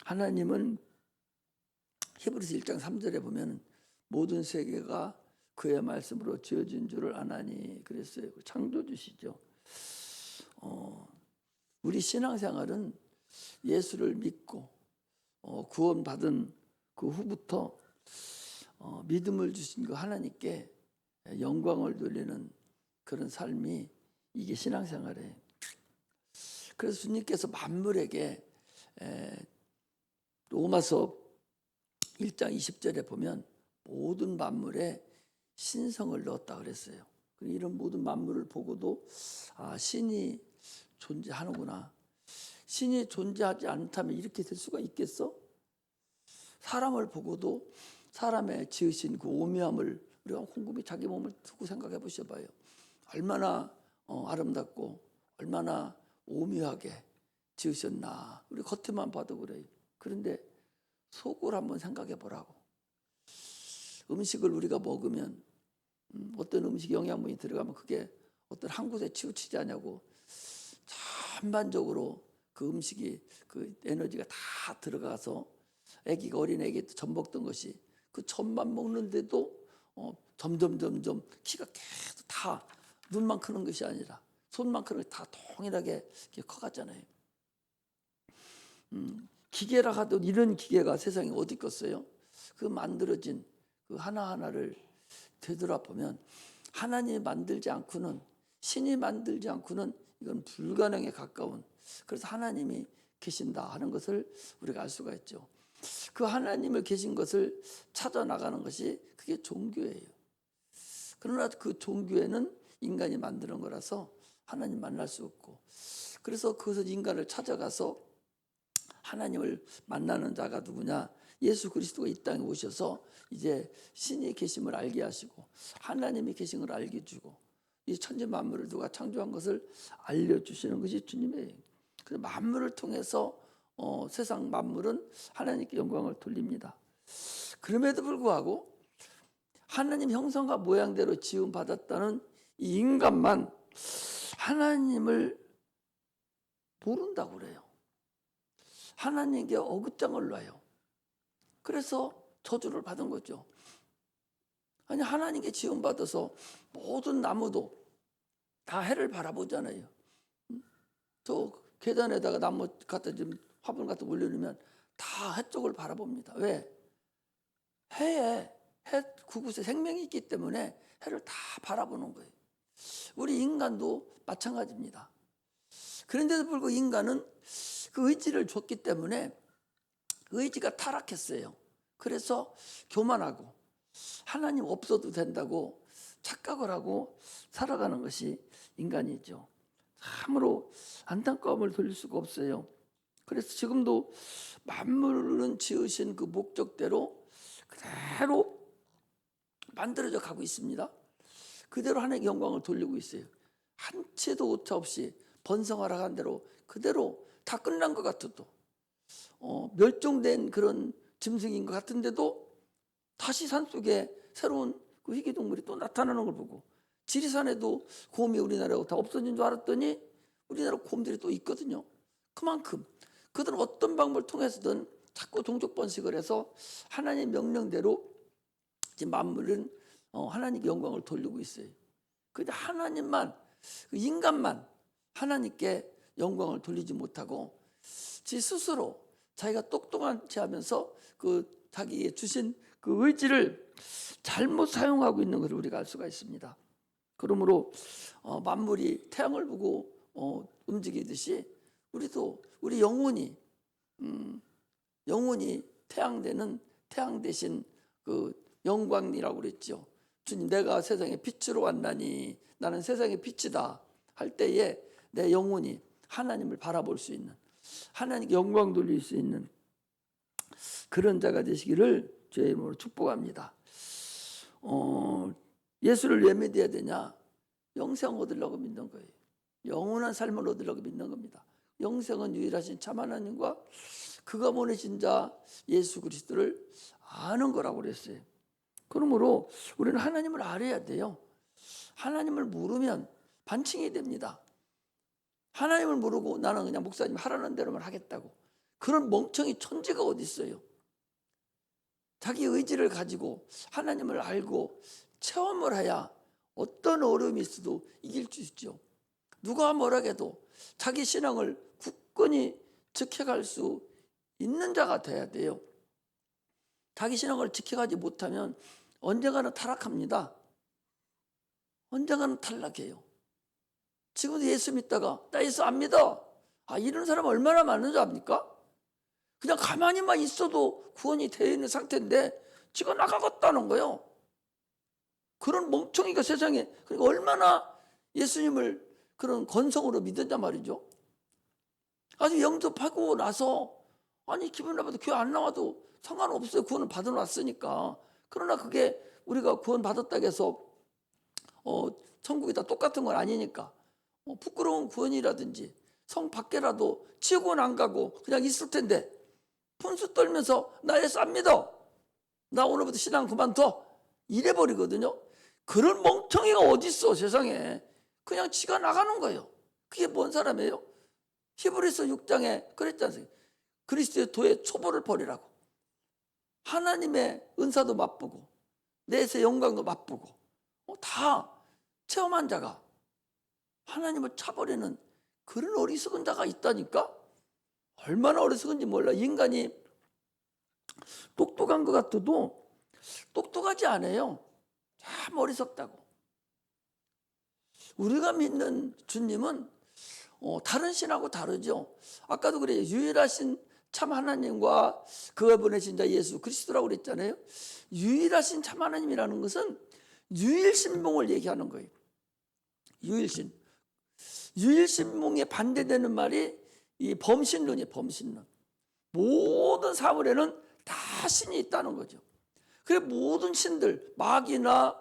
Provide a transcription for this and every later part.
하나님은 히브리서 1장 3절에 보면 모든 세계가 그의 말씀으로 지어진 줄을 아나니 그랬어요. 창조주시죠. 우리 신앙생활은 예수를 믿고 구원받은 그 후부터 믿음을 주신 그 하나님께 영광을 돌리는 그런 삶이 이게 신앙생활이에요. 그래서 주님께서 만물에게 로마서 1장 20절에 보면 모든 만물에 신성을 넣었다 그랬어요. 이런 모든 만물을 보고도 신이 존재하는구나. 신이 존재하지 않다면 이렇게 될 수가 있겠어? 사람을 보고도 사람의 지으신 그 오묘함을 우리가 곰곰이 자기 몸을 두고 생각해 보셔봐요. 얼마나 아름답고 얼마나 오묘하게 지으셨나. 우리 겉에만 봐도 그래요. 그런데 속을 한번 생각해 보라고. 음식을 우리가 먹으면 어떤 음식 영양분이 들어가면 그게 어떤 한 곳에 치우치지 않냐고 전반적으로 그 음식이 그 에너지가 다 들어가서 어린 애기 젖 먹던 것이 그 젖만 먹는데도 점점 키가 계속 다 눈만 크는 것이 아니라 손만 크는 것이 다 동일하게 커갔잖아요. 기계라 하도 이런 기계가 세상에 어디 있겠어요? 그 만들어진 그 하나하나를 되돌아보면 하나님이 만들지 않고는, 신이 만들지 않고는 이건 불가능에 가까운, 그래서 하나님이 계신다 하는 것을 우리가 알 수가 있죠. 그 하나님을 계신 것을 찾아 나가는 것이 그게 종교예요. 그러나 그 종교에는 인간이 만드는 거라서 하나님 만날 수 없고, 그래서 그것을 인간을 찾아가서 하나님을 만나는 자가 누구냐? 예수 그리스도가 이 땅에 오셔서 이제 신이 계심을 알게 하시고 하나님이 계신 걸 알게 주고 이 천지 만물을 누가 창조한 것을 알려주시는 것이 주님이에요. 그래서 만물을 통해서 세상 만물은 하나님께 영광을 돌립니다. 그럼에도 불구하고 하나님 형상과 모양대로 지음 받았다는 이 인간만 하나님을 모른다고 그래요. 하나님께 어긋장을 놔요. 그래서 저주를 받은 거죠. 아니, 하나님께 지음받아서 모든 나무도 다 해를 바라보잖아요. 저 계단에다가 나무 갖다 좀 화분 갖다 올려놓으면 다 해 쪽을 바라봅니다. 왜? 해 그곳에 생명이 있기 때문에 해를 다 바라보는 거예요. 우리 인간도 마찬가지입니다. 그런데도 불구하고 인간은 그 의지를 줬기 때문에 의지가 타락했어요. 그래서 교만하고 하나님 없어도 된다고 착각을 하고 살아가는 것이 인간이죠. 참으로 안타까움을 돌릴 수가 없어요. 그래서 지금도 만물은 지으신 그 목적대로 그대로 만들어져 가고 있습니다. 그대로 하나님께 영광을 돌리고 있어요. 한 채도 오차 없이 번성하라 한 대로 그대로 다 끝난 것 같아도 멸종된 그런 짐승인 것 같은데도 다시 산속에 새로운 그 희귀동물이 또 나타나는 걸 보고, 지리산에도 곰이 우리나라에 다 없어진 줄 알았더니 우리나라 곰들이 또 있거든요. 그만큼 그들은 어떤 방법을 통해서든 자꾸 동족 번식을 해서 하나님의 명령대로 지금 만물은 하나님께 영광을 돌리고 있어요. 그런데 하나님만, 인간만 하나님께 영광을 돌리지 못하고 지 스스로 자기가 똑똑한 체 하면서 그 자기의 주신 그 의지를 잘못 사용하고 있는 것을 우리가 알 수가 있습니다. 그러므로 만물이 태양을 보고 움직이듯이 우리도 우리 영혼이 태양 대신 그 영광이라고 그랬죠. 주님, 내가 세상에 빛으로 왔나니 나는 세상의 빛이다 할 때에 내 영혼이 하나님을 바라볼 수 있는, 하나님께 영광 돌릴 수 있는 그런 자가 되시기를 주의 이름으로 축복합니다. 예수를 왜 믿어야 되냐? 영생 얻으려고 믿는 거예요. 영원한 삶을 얻으려고 믿는 겁니다. 영생은 유일하신 참 하나님과 그가 보내신 자 예수 그리스도를 아는 거라고 그랬어요. 그러므로 우리는 하나님을 알아야 돼요. 하나님을 모르면 반칙이 됩니다. 하나님을 모르고 나는 그냥 목사님 하라는 대로만 하겠다고, 그런 멍청이 천재가 어디 있어요? 자기 의지를 가지고 하나님을 알고 체험을 해야 어떤 어려움이 있어도 이길 수 있죠. 누가 뭐라 해도 자기 신앙을 굳건히 지켜갈 수 있는 자가 돼야 돼요. 자기 신앙을 지켜가지 못하면 언젠가는 타락합니다. 언젠가는 탈락해요. 지금도 예수 믿다가 나 예수 안 믿어. 이런 사람 얼마나 많은 줄 압니까? 그냥 가만히만 있어도 구원이 되어 있는 상태인데 지가 나가겠다는 거예요. 그런 멍청이가 세상에, 그러니까 얼마나 예수님을 그런 건성으로 믿었단 말이죠. 아주 영접하고 나서 기분 나빠도 교회 안 나와도 상관없어요. 구원을 받아놨으니까. 그러나 그게 우리가 구원 받았다고 해서 천국이 다 똑같은 건 아니니까 부끄러운 구원이라든지 성 밖에라도 지옥은 안 가고 그냥 있을 텐데 푼수 떨면서 나 예수 안 믿어. 나 오늘부터 신앙 그만둬. 이래버리거든요. 그런 멍청이가 어디 있어 세상에. 그냥 지가 나가는 거예요. 그게 뭔 사람이에요? 히브리서 6장에 그랬지 않습니까? 그리스도의 도의 초보를 버리라고. 하나님의 은사도 맛보고 내세 영광도 맛보고 다 체험한 자가 하나님을 차버리는 그런 어리석은 자가 있다니까. 얼마나 어리석은지 몰라. 인간이 똑똑한 것 같아도 똑똑하지 않아요. 참 어리석다고. 우리가 믿는 주님은 다른 신하고 다르죠. 아까도 그래요. 유일하신 참 하나님과 그가 보내신 자 예수 그리스도라고 그랬잖아요. 유일하신 참 하나님이라는 것은 유일신봉을 얘기하는 거예요. 유일신봉에 반대되는 말이 이 범신론이에요. 범신론. 모든 사물에는 다 신이 있다는 거죠. 그래 모든 신들, 마귀나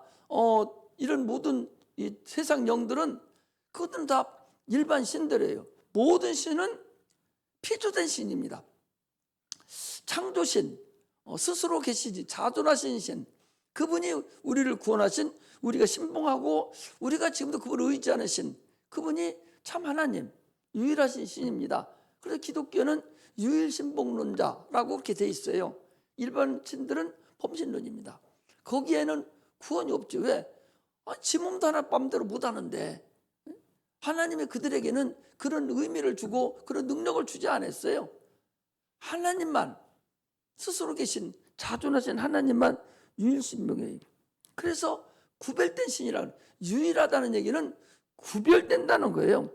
이런 모든 이 세상 영들은 그것들은 다 일반 신들이에요. 모든 신은 피조된 신입니다. 창조신, 스스로 계시지 자존하신 신, 그분이 우리를 구원하신, 우리가 신봉하고 우리가 지금도 그분을 의지하는 신, 그분이 참 하나님, 유일하신 신입니다. 그래서 기독교는 유일신봉론자라고 그렇게 돼 있어요. 일반 신들은 범신론입니다. 거기에는 구원이 없죠. 왜? 지 몸도 하나 맘대로 못하는데 하나님이 그들에게는 그런 의미를 주고 그런 능력을 주지 않았어요. 하나님만, 스스로 계신 자존하신 하나님만 유일신명이에요. 그래서 구별된 신이라는, 유일하다는 얘기는 구별된다는 거예요.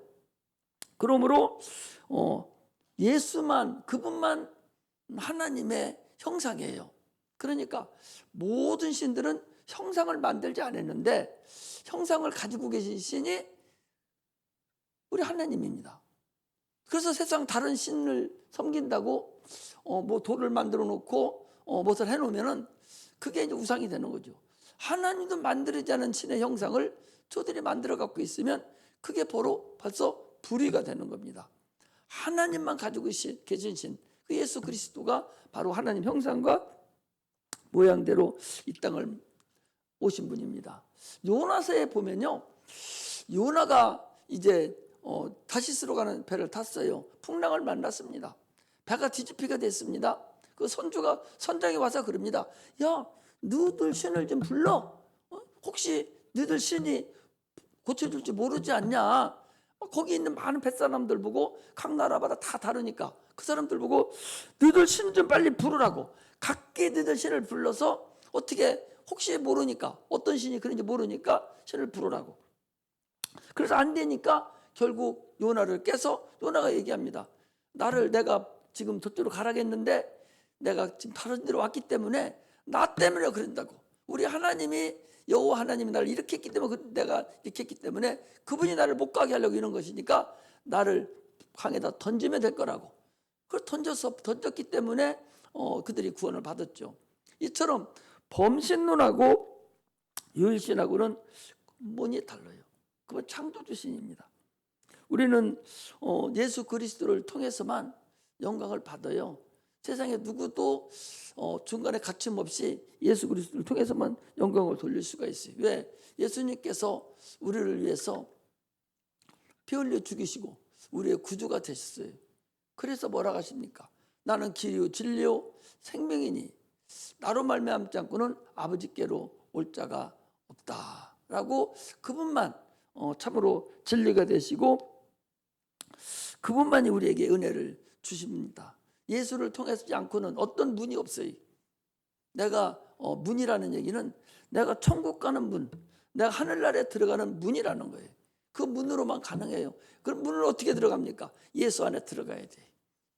그러므로 예수만, 그분만 하나님의 형상이에요. 그러니까 모든 신들은 형상을 만들지 않았는데 형상을 가지고 계신 신이 우리 하나님입니다. 그래서 세상 다른 신을 섬긴다고 뭐 돌을 만들어 놓고 무엇을 해놓으면은 그게 이제 우상이 되는 거죠. 하나님도 만들지 않은 신의 형상을 저들이 만들어 갖고 있으면 그게 벌써 불의가 되는 겁니다. 하나님만 가지고 계신 신, 그 예수 그리스도가 바로 하나님 형상과 모양대로 이 땅을 오신 분입니다. 요나서에 보면요, 요나가 이제 다시스로 가는 배를 탔어요. 풍랑을 만났습니다. 배가 뒤집히게 됐습니다. 그 선장이 와서 그럽니다. 야, 너희들 신을 좀 불러. 혹시 너희들 신이 고쳐줄지 모르지 않냐. 거기 있는 많은 뱃사람들 보고 각 나라마다 다 다르니까 그 사람들 보고 너희들 신 좀 빨리 부르라고. 각기 너희들 신을 불러서 어떻게 혹시 모르니까 어떤 신이 그런지 모르니까 신을 부르라고. 그래서 안 되니까 결국 요나를 깨서 요나가 얘기합니다. 내가 지금 저쪽으로 가라겠는데 내가 지금 다른 데로 왔기 때문에 나 때문에 그런다고. 우리 하나님이 여호와 하나님이 나를 이렇게 했기 때문에 내가 이렇게 했기 때문에 그분이 나를 못 가게 하려고 이런 것이니까 나를 강에다 던지면 될 거라고. 그걸 던졌기 때문에 그들이 구원을 받았죠. 이처럼 범신론하고 유일신하고는 뭔이 달라요. 그건 창조주신입니다. 우리는 예수 그리스도를 통해서만 영광을 받아요. 세상에 누구도 중간에 가춤없이 예수 그리스도를 통해서만 영광을 돌릴 수가 있어요. 왜? 예수님께서 우리를 위해서 피 흘려 죽이시고 우리의 구주가 되셨어요. 그래서 뭐라고 하십니까? 나는 길이요 진리요 생명이니 나로 말미암지 않고는 아버지께로 올 자가 없다라고 그분만 참으로 진리가 되시고 그분만이 우리에게 은혜를 주십니다. 예수를 통하지 않고는 어떤 문이 없어요. 내가 문이라는 얘기는 내가 천국 가는 문, 내가 하늘나라에 들어가는 문이라는 거예요. 그 문으로만 가능해요. 그럼 문을 어떻게 들어갑니까? 예수 안에 들어가야 돼.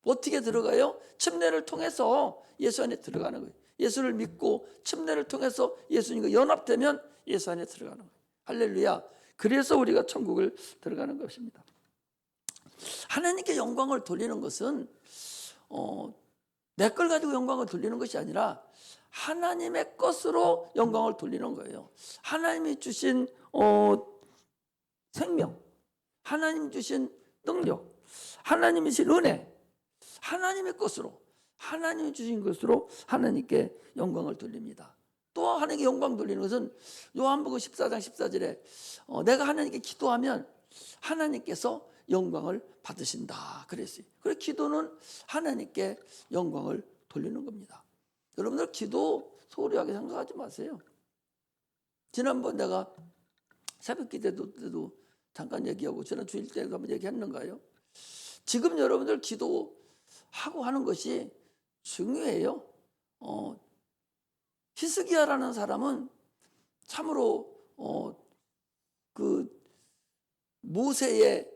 어떻게 들어가요? 침례를 통해서 예수 안에 들어가는 거예요. 예수를 믿고 침례를 통해서 예수님과 연합되면 예수 안에 들어가는 거예요. 할렐루야. 그래서 우리가 천국을 들어가는 것입니다. 하나님께 영광을 돌리는 것은 내 걸 가지고 영광을 돌리는 것이 아니라 하나님의 것으로 영광을 돌리는 거예요. 하나님이 주신 생명, 하나님 주신 능력, 하나님이 주신 은혜, 하나님의 것으로, 하나님이 주신 것으로 하나님께 영광을 돌립니다. 또 하나님께 영광 돌리는 것은 요한복음 14장 14절에 내가 하나님께 기도하면 하나님께서 영광을 받으신다 그랬어요. 그래서 기도는 하나님께 영광을 돌리는 겁니다. 여러분들 기도 소홀하게 생각하지 마세요. 지난번 내가 새벽 기도 때도 잠깐 얘기하고 지난 주일 때도 한번 얘기했는가요? 지금 여러분들 기도하고 하는 것이 중요해요. 히스기야라는 사람은 참으로 그 모세의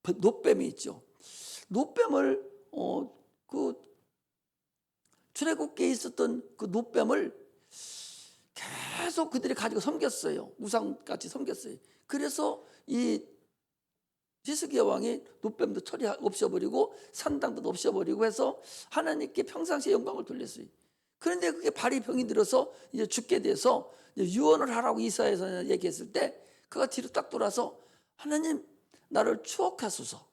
놋뱀이 있죠. 놋뱀을 그 출애굽기에 있었던 그 놋뱀을 계속 그들이 가지고 섬겼어요. 우상같이 섬겼어요. 그래서 이 히스기야 왕이 놋뱀도 없애버리고 산당도 없애버리고 해서 하나님께 평상시에 영광을 돌렸어요. 그런데 그게 발이 병이 들어서 이제 죽게 돼서 유언을 하라고 이사야서 얘기했을 때 그가 뒤로 딱 돌아서 하나님 나를 추억하소서.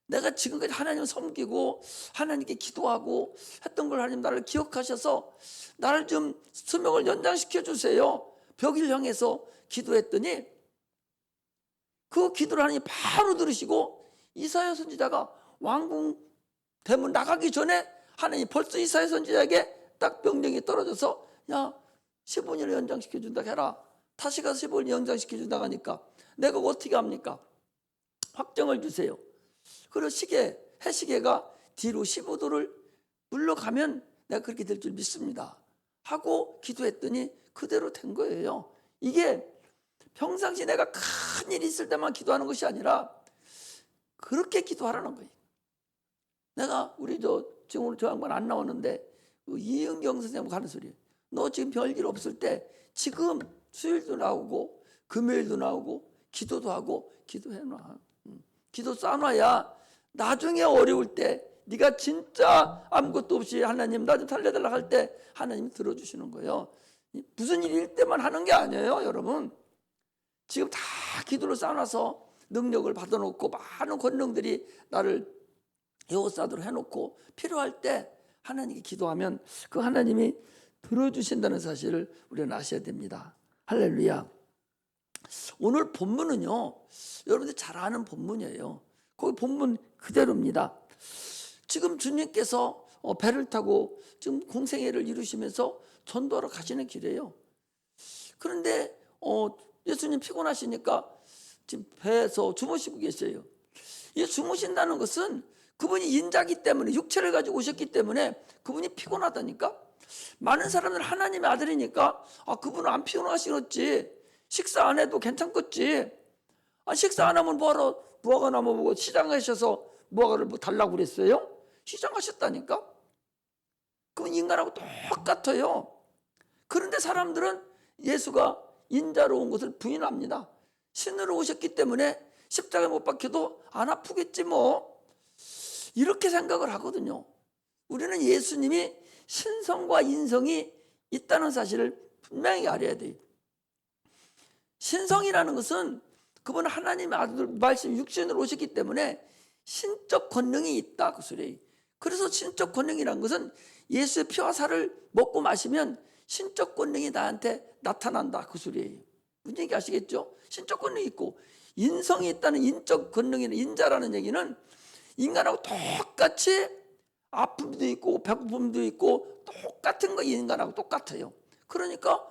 내가 지금까지 하나님을 섬기고 하나님께 기도하고 했던 걸 하나님 나를 기억하셔서 나를 좀 수명을 연장시켜 주세요. 벽을 향해서 기도했더니 그 기도를 하나님 바로 들으시고 이사야 선지자가 왕궁 대문 나가기 전에 하나님 벌써 이사야 선지자에게 딱 명령이 떨어져서 야 15년을 연장시켜 준다 해라. 다시 가서 15년 연장시켜 준다 하니까 내가 어떻게 합니까? 확정을 주세요. 그리고 해시계가 뒤로 15도를 물러가면 내가 그렇게 될 줄 믿습니다 하고 기도했더니 그대로 된 거예요. 이게 평상시 내가 큰 일이 있을 때만 기도하는 것이 아니라 그렇게 기도하라는 거예요. 내가 우리 지금 오늘 저 양반 안 나오는데 이은경 선생님하고 하는 소리예요. 너 지금 별일 없을 때 지금 수요일도 나오고 금요일도 나오고 기도도 하고 기도해놔. 기도 쌓아놔야 나중에 어려울 때 네가 진짜 아무것도 없이 하나님 나 좀 살려달라 할 때 하나님이 들어주시는 거예요. 무슨 일일 때만 하는 게 아니에요. 여러분 지금 다 기도를 쌓아놔서 능력을 받아놓고 많은 권능들이 나를 에워싸도록 해놓고 필요할 때 하나님께 기도하면 그 하나님이 들어주신다는 사실을 우리는 아셔야 됩니다. 할렐루야. 오늘 본문은요 여러분들이 잘 아는 본문이에요. 거기 본문 그대로입니다. 지금 주님께서 배를 타고 지금 공생애를 이루시면서 전도하러 가시는 길이에요. 그런데 예수님 피곤하시니까 지금 배에서 주무시고 계세요. 이 주무신다는 것은 그분이 인자기 때문에 육체를 가지고 오셨기 때문에 그분이 피곤하다니까. 많은 사람들 하나님의 아들이니까 그분은 안 피곤하시겠지. 식사 안 해도 괜찮겠지. 식사 안 하면 뭐하러 무화과 나무 보고 시장 가셔서 무화과를 뭐 달라고 그랬어요? 시장 가셨다니까. 그건 인간하고 똑같아요. 그런데 사람들은 예수가 인자로 온 것을 부인합니다. 신으로 오셨기 때문에 십자가에 못 박혀도 안 아프겠지 뭐. 이렇게 생각을 하거든요. 우리는 예수님이 신성과 인성이 있다는 사실을 분명히 알아야 돼요. 신성이라는 것은 그분은 하나님의 아들 말씀 육신으로 오셨기 때문에 신적 권능이 있다 그 소리예요. 그래서 신적 권능이라는 것은 예수의 피와 살을 먹고 마시면 신적 권능이 나한테 나타난다 그 소리예요. 무슨 얘기 아시겠죠? 신적 권능이 있고 인성이 있다는 인적 권능이나 인자라는 얘기는 인간하고 똑같이 아픔도 있고 배고픔도 있고 똑같은 거 인간하고 똑같아요. 그러니까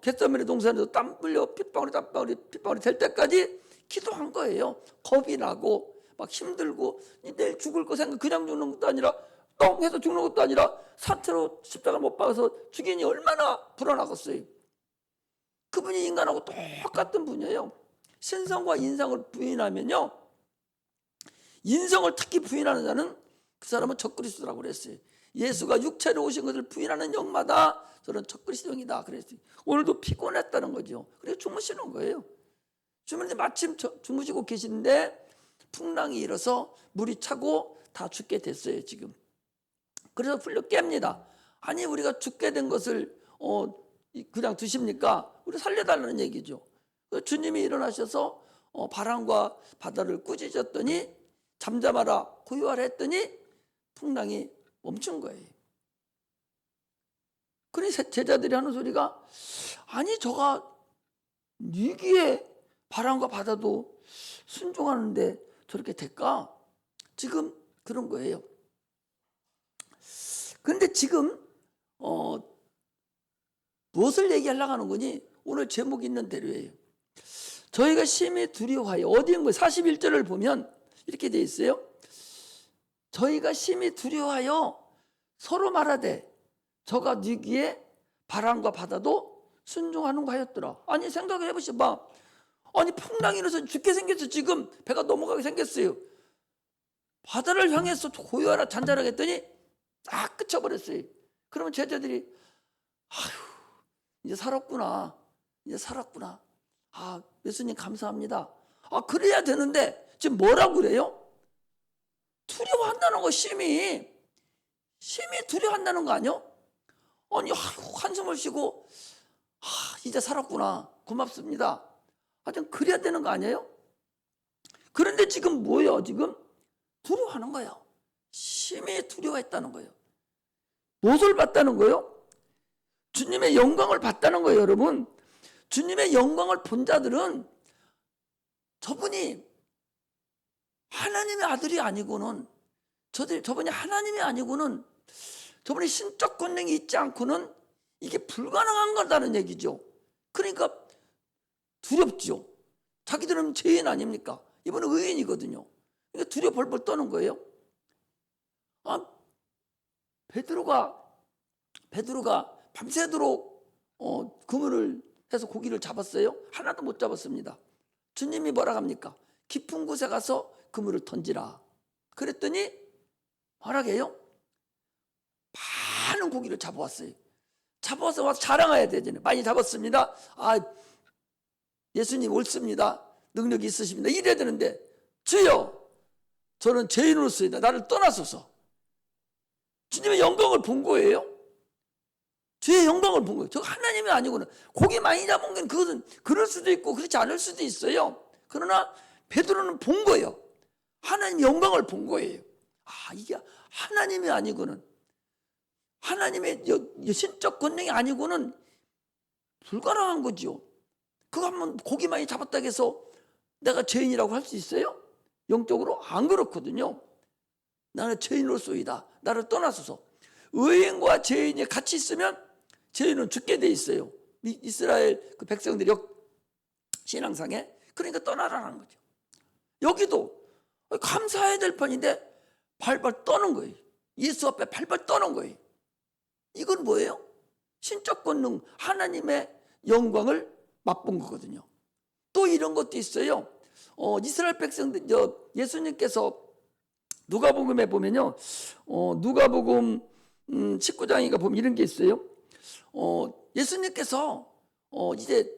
겟세마네 동산에서 땀 흘려 핏방울이 될 때까지 기도한 거예요. 겁이 나고 막 힘들고 내일 죽을 거 생각, 그냥 죽는 것도 아니라 똥 해서 죽는 것도 아니라 사태로 십자가 못 박아서 죽이니 얼마나 불안하겠어요. 그분이 인간하고 똑같은 분이에요. 신성과 인성을 부인하면요, 인성을 특히 부인하는 자는 그 사람은 적그리스도라고 그랬어요. 예수가 육체로 오신 것을 부인하는 영마다 저는 적그리스도이다 그랬어요. 오늘도 피곤했다는 거죠. 그래서 주무시는 거예요. 주무는데 마침 주무시고 계신데 풍랑이 일어서 물이 차고 다 죽게 됐어요 지금. 그래서 풀려 깹니다. 아니 우리가 죽게 된 것을 그냥 두십니까? 우리 살려달라는 얘기죠. 주님이 일어나셔서 바람과 바다를 꾸짖었더니 잠잠하라 고요하라 했더니 풍랑이 멈춘 거예요. 그러니 제자들이 하는 소리가, 아니 저가 위기에 바람과 바다도 순종하는데 저렇게 될까? 지금 그런 거예요. 그런데 지금 무엇을 얘기하려고 하는 거니? 오늘 제목 있는 대로예요. 저희가 심히 두려워하여, 어디인 거예요? 41절을 보면 이렇게 돼 있어요. 저희가 심히 두려워하여 서로 말하되 저가 위기에 바람과 바다도 순종하는 거 하였더라. 아니 생각을 해보셔봐. 아니 풍랑이 일어서 죽게 생겼어. 지금 배가 넘어가게 생겼어요. 바다를 향해서 고요하라 잔잔하게 했더니 딱 그쳐버렸어요. 그러면 제자들이 아휴 이제 살았구나. 이제 살았구나. 아 예수님 감사합니다. 아 그래야 되는데 지금 뭐라고 그래요? 두려워한다는 거. 심히 두려워한다는 거 아니요? 아니 한숨을 쉬고 이제 살았구나. 고맙습니다. 하여튼 그래야 되는 거 아니에요? 그런데 지금 뭐예요? 지금 두려워하는 거예요. 심히 두려워했다는 거예요. 무엇을 봤다는 거예요? 주님의 영광을 봤다는 거예요. 여러분, 주님의 영광을 본 자들은 저분이 하나님의 아들이 아니고는, 저분이 하나님이 아니고는, 저분이 신적 권능이 있지 않고는 이게 불가능한 거다는 얘기죠. 그러니까 두렵죠. 자기들은 죄인 아닙니까? 이분은 의인이거든요. 그러니까 두려워 벌벌 떠는 거예요. 베드로가 밤새도록 그물을 해서 고기를 잡았어요. 하나도 못 잡았습니다. 주님이 뭐라 합니까? 깊은 곳에 가서 그물을 던지라. 그랬더니 뭐라고 해요? 많은 고기를 잡아왔어요. 잡아와서 와서 자랑해야 되잖아요. 많이 잡았습니다. 예수님 옳습니다. 능력이 있으십니다. 이래야 되는데, 주여 저는 죄인으로서이다. 나를 떠나소서. 주님의 영광을 본 거예요. 주의 영광을 본 거예요. 저 하나님이 아니고는, 고기 많이 잡은 건 그것은 그럴 수도 있고 그렇지 않을 수도 있어요. 그러나 베드로는 본 거예요. 하나님 영광을 본 거예요. 이게 하나님이 아니고는, 하나님의 신적 권능이 아니고는 불가능한 거죠. 그거 한번 고기 많이 잡았다고 해서 내가 죄인이라고 할 수 있어요? 영적으로 안 그렇거든요. 나는 죄인으로서이다. 나를 떠나소서. 의인과 죄인이 같이 있으면 죄인은 죽게 돼 있어요. 이스라엘 그 백성들이 신앙상에. 그러니까 떠나라는 거죠. 여기도 감사해야 될 판인데 발발 떠는 거예요. 예수 앞에 발발 떠는 거예요. 이건 뭐예요? 신적 권능, 하나님의 영광을 맛본 거거든요. 또 이런 것도 있어요. 이스라엘 백성들, 예수님께서 누가복음에 보면요, 누가복음 19장인가 보면 이런 게 있어요. 예수님께서 이제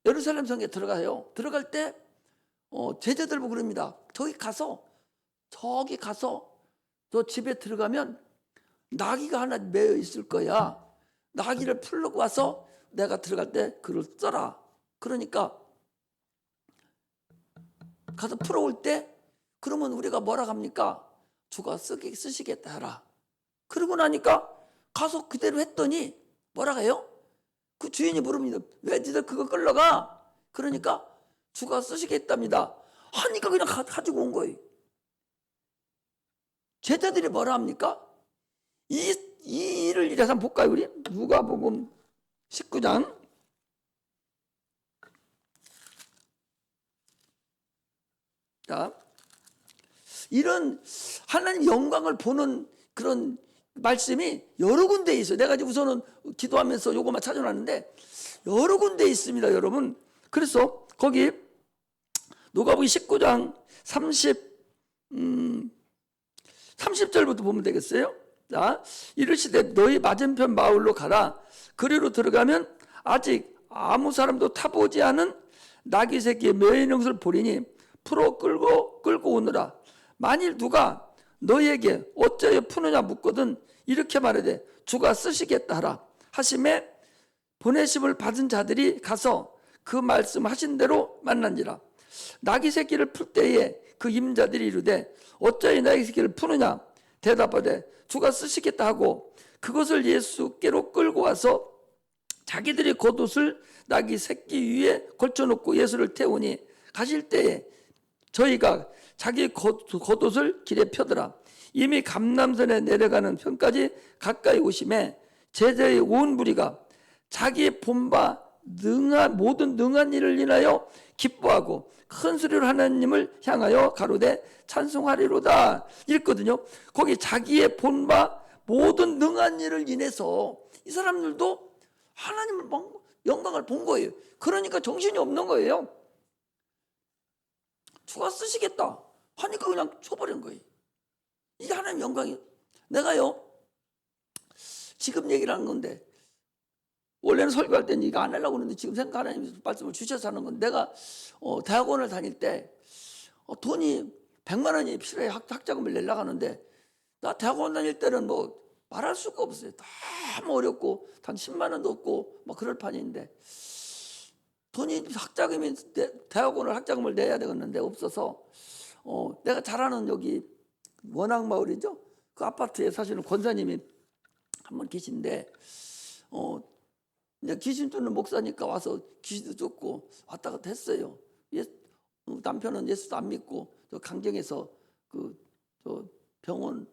예루살렘 성에 들어가요. 들어갈 때 제자들 보고 그럽니다. 저기 가서 저 집에 들어가면 나귀가 하나 매여 있을 거야. 나귀를 풀고 와서 내가 들어갈 때 그를 써라. 그러니까 가서 풀어올 때, 그러면 우리가 뭐라 합니까? 주가 쓰시겠다 하라. 그러고 나니까 가서 그대로 했더니 뭐라 해요? 그 주인이 물습니다. 왜 니들 그거 끌러가? 그러니까 주가 쓰시겠답니다. 하니까 그냥 가지고 온 거예요. 제자들이 뭐라 합니까? 이 일을 이래서 한번 볼까요? 우리 누가복음 19장. 자, 이런 하나님 영광을 보는 그런 말씀이 여러 군데에 있어요. 내가 이제 우선은 기도하면서 요것만 찾아놨는데 여러 군데에 있습니다, 여러분. 그래서 거기 누가복음 19장 30절부터 보면 되겠어요. 자, 이르시되 너희 맞은편 마을로 가라. 그리로 들어가면 아직 아무 사람도 타보지 않은 나귀 새끼의 묘인형을 보리니 풀어 끌고 오느라. 만일 누가 너희에게 어찌하여 푸느냐 묻거든 이렇게 말하되 주가 쓰시겠다 하라 하심에 보내심을 받은 자들이 가서 그 말씀하신 대로 만난지라. 나귀 새끼를 풀 때에 그 임자들이 이르되 어찌하여 나귀 새끼를 푸느냐 대답하되 주가 쓰시겠다 하고 그것을 예수께로 끌고 와서 자기들이 겉옷을 나귀 새끼 위에 걸쳐놓고 예수를 태우니 가실 때에 저희가 자기 겉옷을 길에 펴더라. 이미 감람산에 내려가는 편까지 가까이 오심에 제자의 온 무리가 자기의 본바 모든 능한 일을 인하여 기뻐하고 큰 소리로 하나님을 향하여 가로되 찬송하리로다 읽거든요. 거기 자기의 본바 모든 능한 일을 인해서 이 사람들도 하나님을 영광을 본 거예요. 그러니까 정신이 없는 거예요. 주가 쓰시겠다 하니까 그냥 쳐버린 거예요. 이게 하나님 영광이에요. 내가요 지금 얘기를 하는 건데 원래는 설교할 때는 이거 안 하려고 하는데 지금 생각 하나님 말씀을 주셔서 하는 건데 내가 대학원을 다닐 때 돈이 100만 원이 필요해 학자금을 내려고 하는데 나 대학원 다닐 때는 뭐 말할 수가 없어요. 너무 어렵고 단 10만 원도 없고 뭐 그럴 판인데 돈이 대학원을 학자금을 내야 되겠는데 없어서 내가 잘 아는 여기 원앙마을이죠. 그 아파트에 사시는 권사님이 한 분 계신데 이제 귀신 쫓는 목사니까 와서 귀신도 쫓고 왔다 갔다 했어요. 남편은 예수도 안 믿고 저 강경에서 저 병원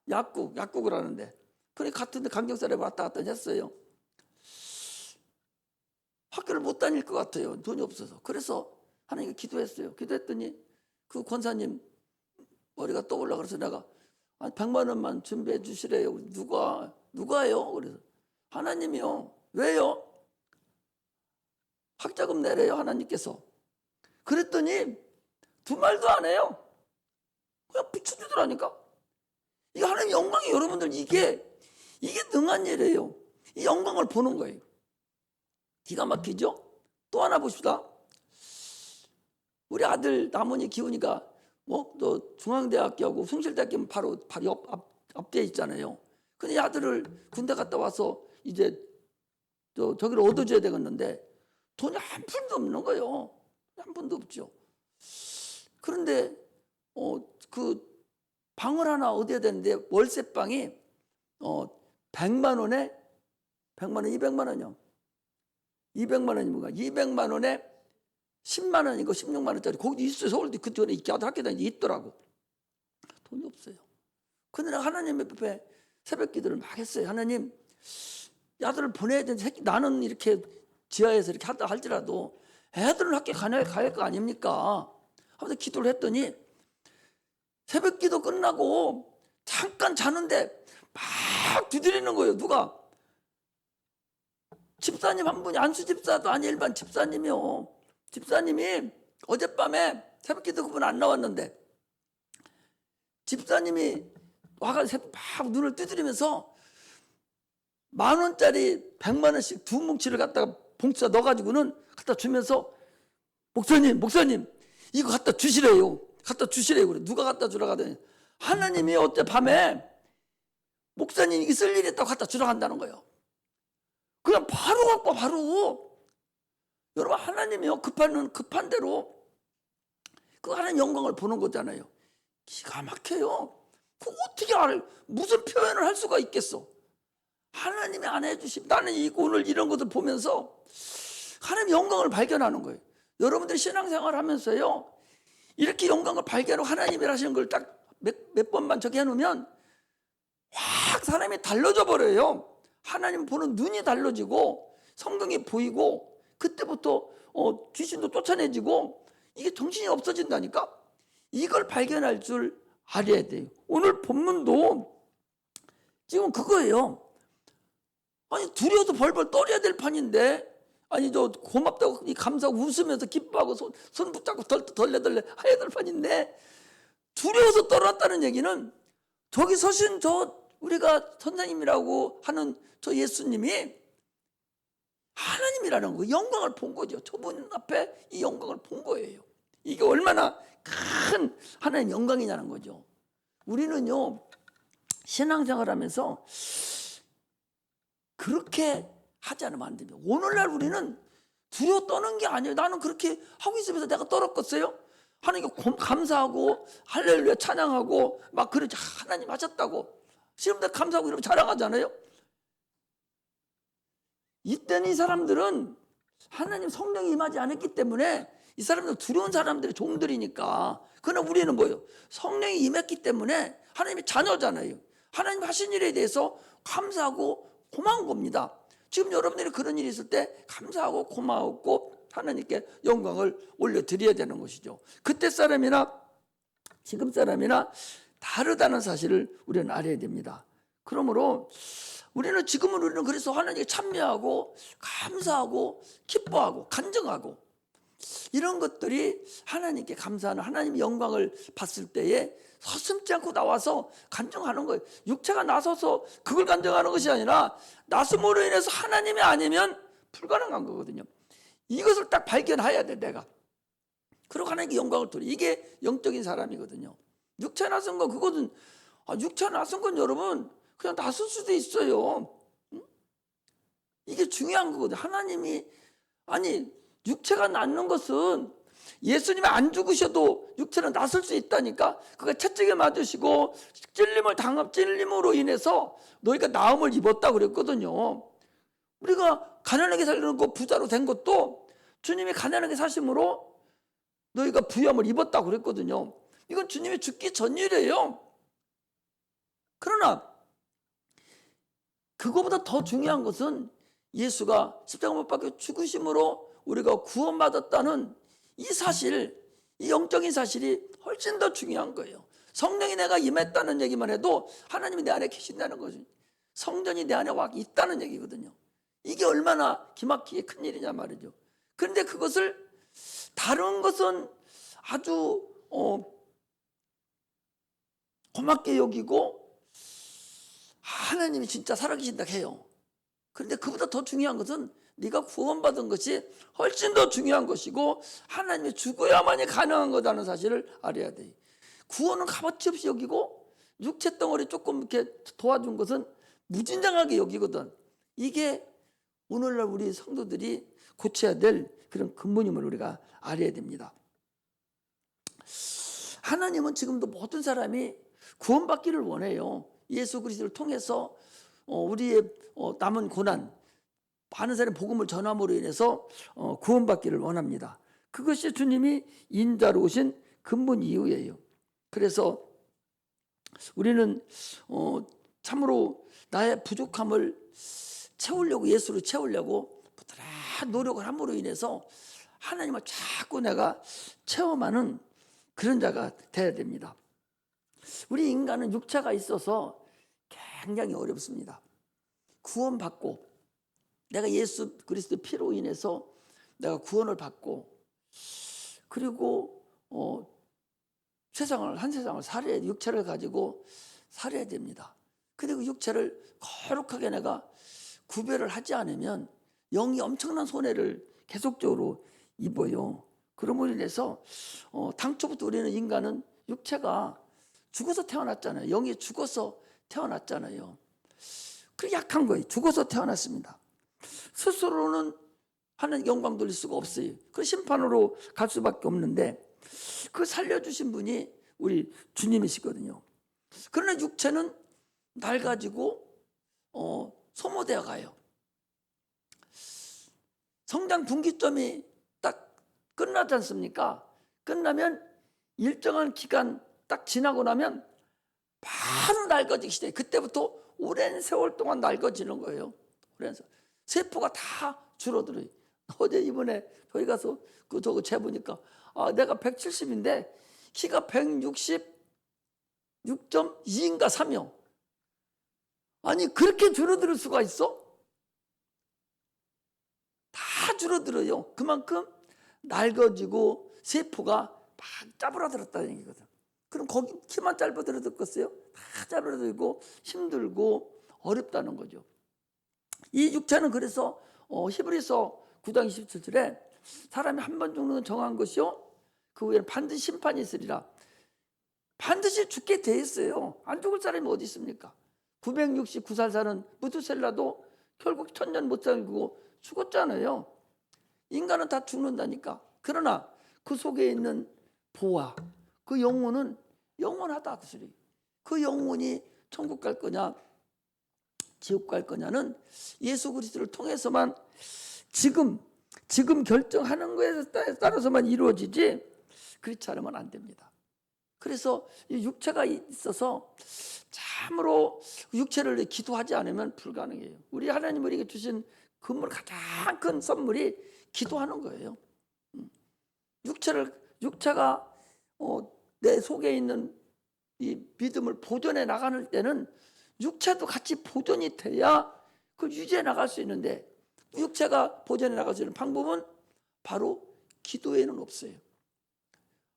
약국을 하는데 그래 같은데 강경 사람이 왔다 갔다 했어요. 학교를 못 다닐 것 같아요. 돈이 없어서. 그래서 하나님께 기도했어요. 기도했더니 그 권사님 머리가 떠올라 그래서 내가 100만 원만 준비해 주시래요. 누가요? 그래서 하나님이요. 왜요? 학자금 내래요 하나님께서. 그랬더니 두 말도 안 해요. 그냥 비춰주더라니까. 이게 하나님 영광이 여러분들 이게 능한 일이에요. 이 영광을 보는 거예요. 기가 막히죠? 또 하나 봅시다. 우리 아들 남은이 기훈이가 또 중앙대학교하고 숭실대학교 바로 앞뒤에 있잖아요. 근데 이 아들을 군대 갔다 와서 이제 저기를 얻어줘야 되겠는데 돈이 한 푼도 없는 거예요. 한 푼도 없죠. 그런데 그 방을 하나 얻어야 되는데 월세방이 100만 원에 200만 원이요. 200만 원이 뭔가 200만 원에 10만 원이고 16만 원짜리 거기 있어요. 서울대 그 전에 아들 학교 다니는데 있더라고. 돈이 없어요. 근데 내가 하나님 앞에 새벽 기도를 막 했어요. 하나님, 아들을 보내야 되는데 나는 이렇게 지하에서 이렇게 하다 할지라도 애들은 학교 가야 갈 거 아닙니까? 하면서 기도를 했더니 새벽 기도 끝나고 잠깐 자는데 막 두드리는 거예요. 누가? 집사님 한 분이 안수 집사도 아니 일반 집사님이요. 집사님이 어젯밤에 새벽 기도 그분 안 나왔는데 집사님이 와가지고 막 눈을 두드리면서 10,000원짜리 100만 원씩 두 뭉치를 갖다가 봉투에 넣어가지고는 갖다 주면서 목사님 이거 갖다 주시래요. 그래. 누가 갖다 주라고 하더니 하나님이 어젯밤에 목사님 이게 쓸 일이 있다고 갖다 주라고 한다는 거예요. 그냥 바로 갖고 바로. 여러분 하나님이요 급한 대로 그 하나님 영광을 보는 거잖아요. 기가 막혀요. 그 어떻게 무슨 표현을 할 수가 있겠어? 하나님이 안 해주심. 나는 오늘 이런 것을 보면서 하나님 영광을 발견하는 거예요. 여러분들 신앙생활 하면서요 이렇게 영광을 발견하고 하나님이라시는 걸 딱 몇 번만 저기 해놓으면 확 사람이 달라져 버려요. 하나님 보는 눈이 달라지고 성경이 보이고 그때부터 귀신도 쫓아내지고 이게 정신이 없어진다니까. 이걸 발견할 줄 알아야 돼요. 오늘 본문도 지금 그거예요. 아니 두려워서 벌벌 떨어야 될 판인데, 아니 저 고맙다고 감사하고 웃으면서 기뻐하고 손 붙잡고 덜레덜레 해야 될 판인데, 두려워서 떨어졌다는 얘기는 저기 서신 저 우리가 선생님이라고 하는 저 예수님이 하나님이라는 거, 영광을 본 거죠. 저분 앞에 이 영광을 본 거예요. 이게 얼마나 큰 하나님 영광이냐는 거죠. 우리는요 신앙생활하면서 그렇게 하지 않으면 안 됩니다. 오늘날 우리는 두려워 떠는 게 아니에요. 나는 그렇게 하고 있으면서 내가 떨었겠어요? 하나님께 감사하고 할렐루야 찬양하고 막 그러지. 하나님 하셨다고 시험대 감사하고 이러면 자랑하잖아요. 이때는 이 사람들은 하나님 성령이 임하지 않았기 때문에 이 사람들은 두려운 사람들의 종들이니까. 그러나 우리는 뭐예요? 성령이 임했기 때문에 하나님의 자녀잖아요. 하나님 하신 일에 대해서 감사하고 고마운 겁니다. 지금 여러분들이 그런 일이 있을 때 감사하고 고마웠고 하나님께 영광을 올려드려야 되는 것이죠. 그때 사람이나 지금 사람이나 다르다는 사실을 우리는 알아야 됩니다. 그러므로 우리는 그래서 하나님께 참여하고 감사하고 기뻐하고 간증하고 이런 것들이 하나님께 감사하는 하나님의 영광을 봤을 때에 서슴지 않고 나와서 간증하는 거예요. 육체가 나서서 그걸 간증하는 것이 아니라 나섬으로 인해서 하나님이 아니면 불가능한 거거든요. 이것을 딱 발견해야 돼 내가. 그리고 하나님께 영광을 돌려. 이게 영적인 사람이거든요. 육체 나선 거 그거는 육체 나선 건 여러분 그냥 나설 수도 있어요. 이게 중요한 거거든요. 하나님이 육체가 낫는 것은 예수님이 안 죽으셔도 육체는 나설 수 있다니까. 그가 채찍에 맞으시고 찔림으로 인해서 너희가 나음을 입었다 그랬거든요. 우리가 가난하게 살려는 거 부자로 된 것도 주님이 가난하게 사심으로 너희가 부염을 입었다고 그랬거든요. 이건 주님이 죽기 전 일이에요. 그러나 그거보다 더 중요한 것은 예수가 십자가 못 박혀 죽으심으로 우리가 구원받았다는 이 사실, 이 영적인 사실이 훨씬 더 중요한 거예요. 성령이 내가 임했다는 얘기만 해도 하나님이 내 안에 계신다는 거죠. 성전이 내 안에 와 있다는 얘기거든요. 이게 얼마나 기막히게 큰 일이냐 말이죠. 그런데 그것을 다른 것은 아주 고맙게 여기고 하나님이 진짜 살아계신다 해요. 그런데 그보다 더 중요한 것은 네가 구원받은 것이 훨씬 더 중요한 것이고 하나님이 죽어야만이 가능한 거다는 사실을 알아야 돼요. 구원은 값어치 없이 여기고 육체 덩어리 조금 이렇게 도와준 것은 무진장하게 여기거든. 이게 오늘날 우리 성도들이 고쳐야 될 그런 근본임을 우리가 알아야 됩니다. 하나님은 지금도 모든 사람이 구원받기를 원해요. 예수 그리스도를 통해서 우리의 남은 고난, 많은 사람이 복음을 전함으로 인해서 구원받기를 원합니다. 그것이 주님이 인자로 오신 근본 이유예요. 그래서 우리는 참으로 나의 부족함을 채우려고, 예수로 채우려고 부단한 노력을 함으로 인해서 하나님을 자꾸 내가 체험하는 그런 자가 돼야 됩니다. 우리 인간은 육체가 있어서 굉장히 어렵습니다. 구원받고 내가 예수 그리스도 피로 인해서 내가 구원을 받고 그리고 한 세상을 살아야 돼. 육체를 가지고 살아야 됩니다. 그리고 육체를 거룩하게 내가 구별을 하지 않으면 영이 엄청난 손해를 계속적으로 입어요. 그러므로 인해서 당초부터 우리는 인간은 육체가 죽어서 태어났잖아요. 영이 죽어서 태어났잖아요. 그 약한 거예요. 죽어서 태어났습니다. 스스로는 하나님 영광 돌릴 수가 없어요. 그 심판으로 갈 수밖에 없는데 그 살려주신 분이 우리 주님이시거든요. 그러나 육체는 낡아지고 소모되어 가요. 성장 분기점이 딱 끝나지 않습니까? 끝나면 일정한 기간 딱 지나고 나면 바로 낡아지기 시작해. 그때부터 오랜 세월 동안 낡아지는 거예요. 오랜 세월. 세포가 다 줄어들어요. 어제 이번에 저희 가서 저거 재보니까 내가 170인데 키가 166.2인가 3이요. 아니 그렇게 줄어들 수가 있어? 다 줄어들어요. 그만큼 낡아지고 세포가 막 짜부라들었다는 얘기거든. 그럼 거기 키만 짧아들었겠어요? 다 짧아들고 힘들고 어렵다는 거죠. 이 육체는 그래서 히브리서 9장 27절에 사람이 한 번 죽는 건 정한 것이요 그 후에는 반드시 심판이 있으리라. 반드시 죽게 돼 있어요. 안 죽을 사람이 어디 있습니까? 969살 사는 무두셀라도 결국 1000년 못 살고 죽었잖아요. 인간은 다 죽는다니까. 그러나 그 속에 있는 보아, 그 영혼은 영원하다. 그 영혼이 천국 갈 거냐 지옥 갈 거냐는 예수 그리스도를 통해서만 지금 결정하는 거에 따라서만 이루어지지 그렇지 않으면 안 됩니다. 그래서 육체가 있어서 참으로 육체를 기도하지 않으면 불가능해요. 우리 하나님 우리에게 주신 선물 가장 큰 선물이 기도하는 거예요. 육체가 내 속에 있는 이 믿음을 보존해 나가는 때는 육체도 같이 보존이 돼야 그걸 유지해 나갈 수 있는데 육체가 보존해 나갈 수 있는 방법은 바로 기도에는 없어요.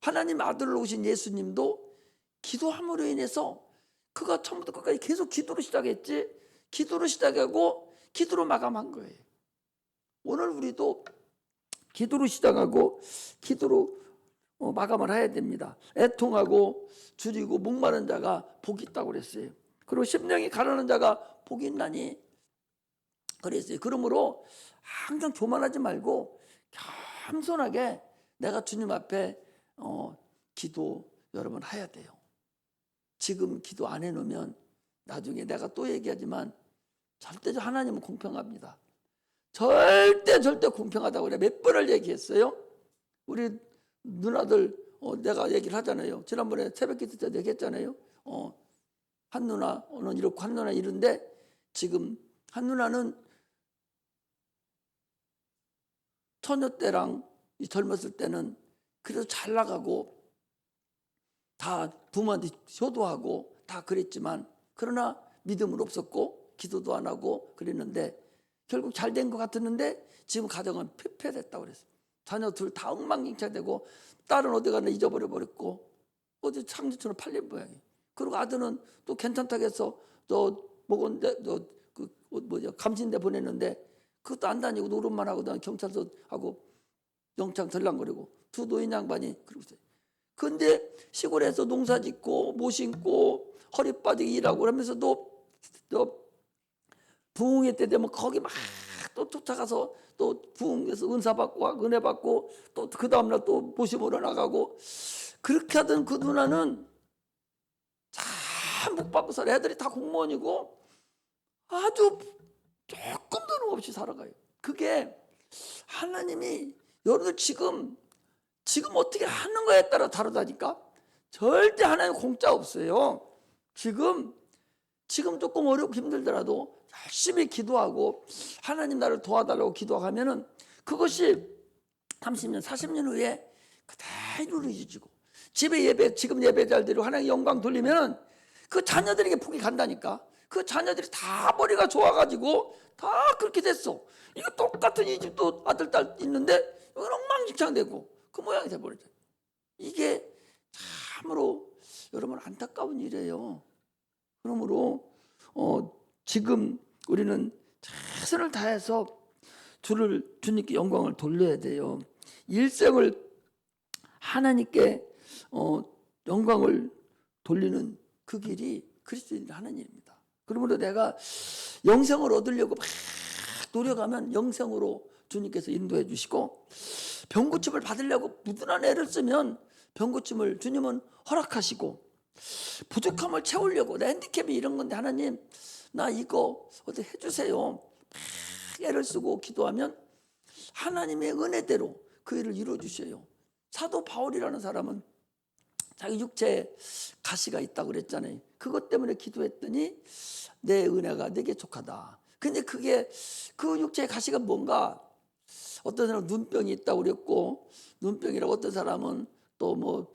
하나님 아들로 오신 예수님도 기도함으로 인해서 그가 처음부터 끝까지 계속 기도로 시작했지 기도로 시작하고 기도로 마감한 거예요. 오늘 우리도 기도로 시작하고 기도로 마감을 해야 됩니다. 애통하고 줄이고 목마른 자가 복이 있다고 그랬어요. 그리고 심령이 가라는 자가 복이 있나니 그랬어요. 그러므로 항상 교만하지 말고 겸손하게 내가 주님 앞에 기도 여러분 해야 돼요. 지금 기도 안 해놓으면 나중에 내가 또 얘기하지만 절대 하나님은 공평합니다. 절대 공평하다고 그래. 몇 번을 얘기했어요. 우리 누나들 내가 얘기를 하잖아요. 지난번에 새벽 기도 때 얘기했잖아요. 한 누나는 이렇고 한 누나 이런데 지금 한 누나는 처녀 때랑 젊었을 때는 그래도 잘 나가고 다 부모한테 효도하고 다 그랬지만 그러나 믿음은 없었고 기도도 안 하고 그랬는데 결국 잘 된 것 같았는데 지금 가정은 폐폐됐다고 그랬어요. 자녀 둘 다 엉망진창되고 딸은 어디 가나 잊어버려 버렸고 어디 창조처럼 팔린 모양이에요. 그리고 아들은 또 괜찮다고 해서 너 먹었는데 감신대 보냈는데 그것도 안 다니고 노름만 하고 경찰서 하고 영창 들랑거리고 두 노인 양반이 그러고 있어요. 근데 시골에서 농사 짓고 모 심고 허리 빠지게 일하고 그러면서도 부흥회 때 되면 거기 막 또 쫓아가서 또 부흥에서 은사 받고 은혜 받고 또 그 다음날 또 모심으로 나가고 그렇게 하던 그 누나는 참 복 받고 살아. 애들이 다 공무원이고 아주 조금도 없이 살아가요. 그게 하나님이 여러분들 지금 어떻게 하는 거에 따라 다르다니까. 절대 하나님 공짜 없어요. 지금 조금 어렵고 힘들더라도 열심히 기도하고 하나님 나를 도와달라고 기도하면은 그것이 30년 40년 후에 그대로 이루어지고 지금 예배 잘 드리고 하나님 영광 돌리면은 그 자녀들에게 복이 간다니까. 그 자녀들이 다 머리가 좋아가지고 다 그렇게 됐어. 이거 똑같은 이 집도 아들 딸 있는데 여기는 엉망진창되고 그 모양이 돼버리죠. 이게 참으로 여러분 안타까운 일이에요. 그러므로 지금 우리는 최선을 다해서 주님께 영광을 돌려야 돼요. 일생을 하나님께 영광을 돌리는 그 길이 그리스도인이 하는 일입니다. 그러므로 내가 영생을 얻으려고 막 노력하면 영생으로 주님께서 인도해 주시고 병고침을 받으려고 무던한 애를 쓰면 병고침을 주님은 허락하시고 부족함을 채우려고 내 핸디캡이 이런 건데 하나님 나 이거 어떻게 해주세요. 막 애를 쓰고 기도하면 하나님의 은혜대로 그 일을 이루어 주셔요. 사도 바울이라는 사람은 자기 육체에 가시가 있다고 그랬잖아요. 그것 때문에 기도했더니 내 은혜가 내게 족하다. 근데 그게 그 육체의 가시가 뭔가, 어떤 사람은 눈병이 있다고 그랬고, 눈병이라고, 어떤 사람은 또 뭐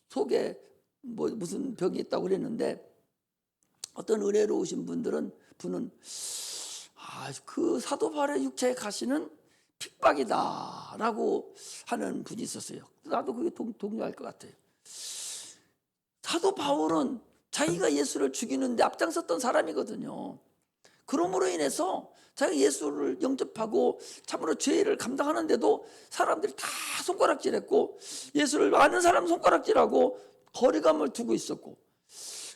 속에 뭐 무슨 병이 있다고 그랬는데, 어떤 은혜로우신 분은 그 사도 바울의 육체의 가시는 핍박이다라고 하는 분이 있었어요. 나도 그게 동료할 것 같아요. 사도 바울은 자기가 예수를 죽이는데 앞장섰던 사람이거든요. 그러므로 인해서 자기가 예수를 영접하고 참으로 죄를 감당하는데도 사람들이 다 손가락질했고, 예수를 아는 사람 손가락질하고 거리감을 두고 있었고,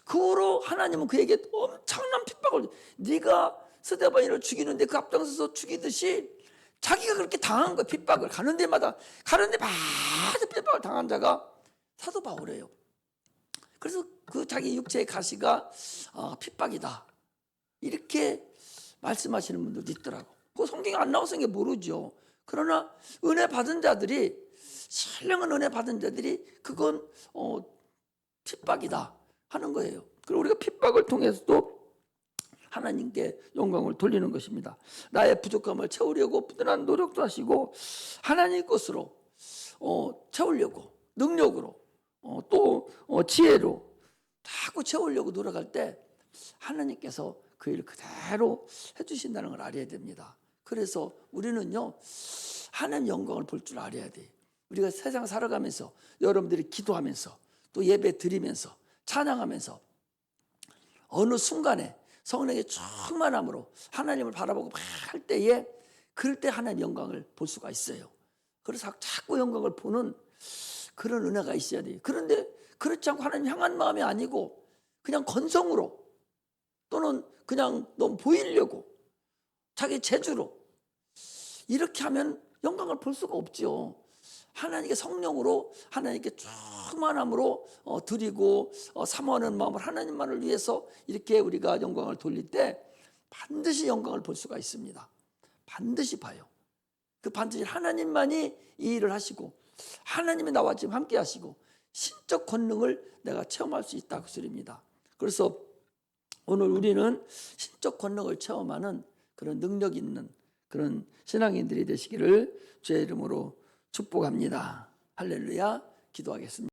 그 후로 하나님은 그에게 엄청난 핍박을, 네가 스데반이를 죽이는데 그 앞장서서 죽이듯이 자기가 그렇게 당한 거예요. 핍박을 가는 데마다 핍박을 당한 자가 사도 바울이에요. 그래서 그 자기 육체의 가시가 핍박이다 이렇게 말씀하시는 분들도 있더라고. 그 성경에 안 나왔으니까 모르죠. 그러나 은혜 받은 자들이, 신령한 은혜 받은 자들이 그건 핍박이다 하는 거예요. 그리고 우리가 핍박을 통해서도 하나님께 영광을 돌리는 것입니다. 나의 부족함을 채우려고 부단한 노력도 하시고, 하나님 것으로 채우려고, 능력으로, 또 지혜로 자꾸 채우려고 노력할 때 하나님께서 그 일을 그대로 해주신다는 걸 알아야 됩니다. 그래서 우리는요, 하나님 영광을 볼 줄 알아야 돼요. 우리가 세상 살아가면서, 여러분들이 기도하면서 또 예배 드리면서 찬양하면서 어느 순간에 성령의 충만함으로 하나님을 바라보고 막 할 때에, 그럴 때 하나님 영광을 볼 수가 있어요. 그래서 자꾸 영광을 보는 그런 은혜가 있어야 돼요. 그런데 그렇지 않고 하나님 향한 마음이 아니고 그냥 건성으로, 또는 그냥 너무 보이려고 자기 재주로 이렇게 하면 영광을 볼 수가 없죠. 하나님께 성령으로, 하나님께 충만함으로 드리고 사모하는 마음을 하나님만을 위해서 이렇게 우리가 영광을 돌릴 때 반드시 영광을 볼 수가 있습니다. 반드시 봐요. 그 반드시 하나님만이 이 일을 하시고, 하나님이 나와 지금 함께 하시고 신적 권능을 내가 체험할 수 있다고 소리입니다. 그래서 오늘 우리는 신적 권능을 체험하는 그런 능력 있는 그런 신앙인들이 되시기를 주의 이름으로 축복합니다. 할렐루야. 기도하겠습니다.